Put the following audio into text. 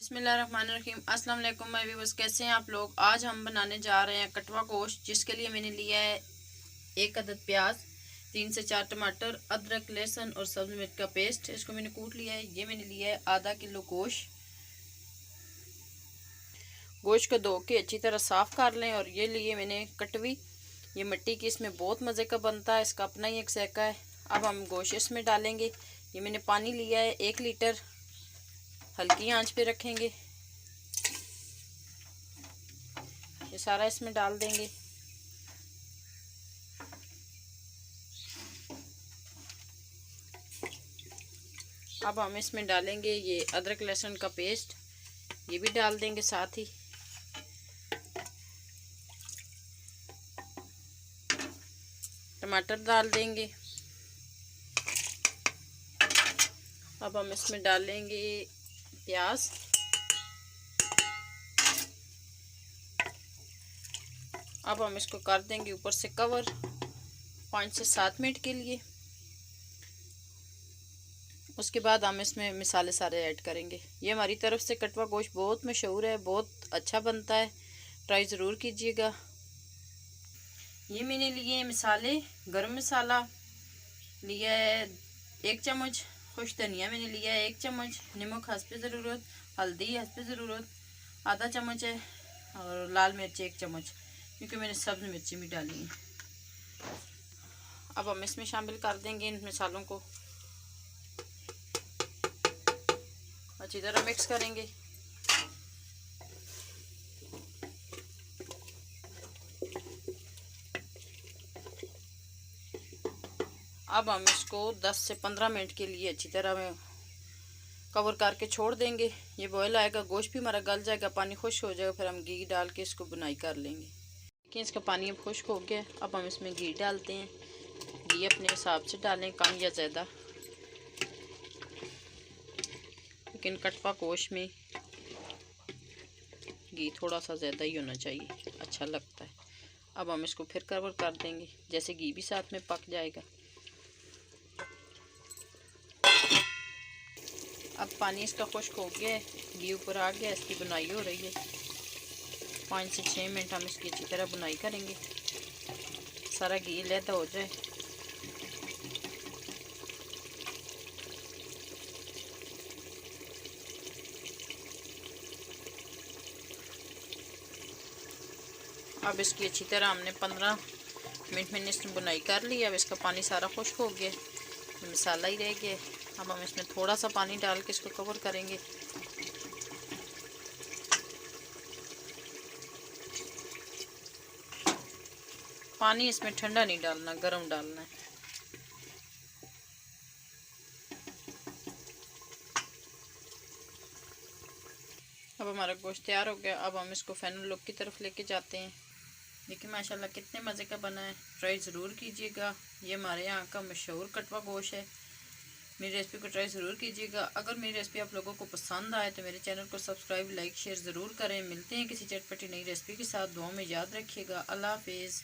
बिस्मिल्लाहिर्रहमानिर्रहीम। अस्सलाम वालेकुम माय व्यूअर्स, कैसे हैं आप लोग। आज हम बनाने जा रहे हैं कटवा गोश्त, जिसके लिए मैंने लिया है 1 अदद प्याज, 3 से 4 टमाटर, अदरक, लहसुन और सब्ज़ मिर्च का पेस्ट। इसको मैंने कूट लिया है। ये मैंने लिया है आधा किलो गोश्त। गोश्त को धो के अच्छी तरह साफ़ कर लें। और ये लिए मैंने कटवी, ये मिट्टी की, इसमें बहुत मज़े का बनता है, इसका अपना ही एक जायका है। अब हम गोश्त इसमें डालेंगे। ये मैंने पानी लिया है 1 लीटर, हल्की आंच पे रखेंगे। ये सारा इसमें डाल देंगे। अब हम इसमें डालेंगे ये अदरक लहसुन का पेस्ट, ये भी डाल देंगे साथ ही। टमाटर डाल देंगे। अब हम इसमें डालेंगे प्याज। अब हम इसको कर देंगे ऊपर से कवर 5 से 7 मिनट के लिए। उसके बाद हम इसमें मसाले सारे ऐड करेंगे। ये हमारी तरफ से कटवा गोश्त बहुत मशहूर है, बहुत अच्छा बनता है, ट्राई ज़रूर कीजिएगा। ये मैंने लिए मसाले, गरम मसाला लिया है 1 चम्मच, खुश धनिया मैंने लिया है 1 चम्मच, नमक हस्बे ज़रूरत, हल्दी हस्बे ज़रूरत आधा चम्मच है, और लाल मिर्च 1 चम्मच, क्योंकि मैंने सब्ज़ मिर्ची भी डाली है। अब हम इसमें शामिल कर देंगे इन मसालों को, अच्छी तरह मिक्स करेंगे। अब हम इसको 10 से 15 मिनट के लिए अच्छी तरह में कवर करके छोड़ देंगे। ये बॉयल आएगा, गोश्त भी हमारा गल जाएगा, पानी खुश्क हो जाएगा, फिर हम घी डाल के इसको बुनाई कर लेंगे। देखिए इसका पानी अब खुश्क हो गया। अब हम इसमें घी डालते हैं। घी अपने हिसाब से डालें, कम या ज़्यादा, लेकिन कटवा गोश्त में घी थोड़ा सा ज़्यादा ही होना चाहिए, अच्छा लगता है। अब हम इसको फिर कवर कर देंगे, जैसे घी भी साथ में पक जाएगा। अब पानी इसका खुश्क हो गया है, घी ऊपर आ गया, इसकी बुनाई हो रही है। 5 से 6 मिनट हम इसकी अच्छी तरह बुनाई करेंगे, सारा घी लहदा हो जाए। अब इसकी अच्छी तरह हमने 15 मिनट में इसमें बुनाई कर ली। अब इसका पानी सारा खुश्क हो गया, मसाला ही रह गया। अब हम इसमें थोड़ा सा पानी डाल के इसको कवर करेंगे। पानी इसमें ठंडा नहीं डालना, गर्म डालना है। अब हमारा गोश्त तैयार हो गया। अब हम इसको फाइनल लुक की तरफ लेके जाते हैं। देखिए माशाल्लाह कितने मज़े का बना है, ट्राई ज़रूर कीजिएगा। ये हमारे यहाँ का मशहूर कटवा गोश्त है। मेरी रेसिपी को ट्राई ज़रूर कीजिएगा। अगर मेरी रेसिपी आप लोगों को पसंद आए तो मेरे चैनल को सब्सक्राइब, लाइक, शेयर ज़रूर करें। मिलते हैं किसी चटपटी नई रेसिपी के साथ। दुआ में याद रखिएगा। अल्लाह हाफिज़।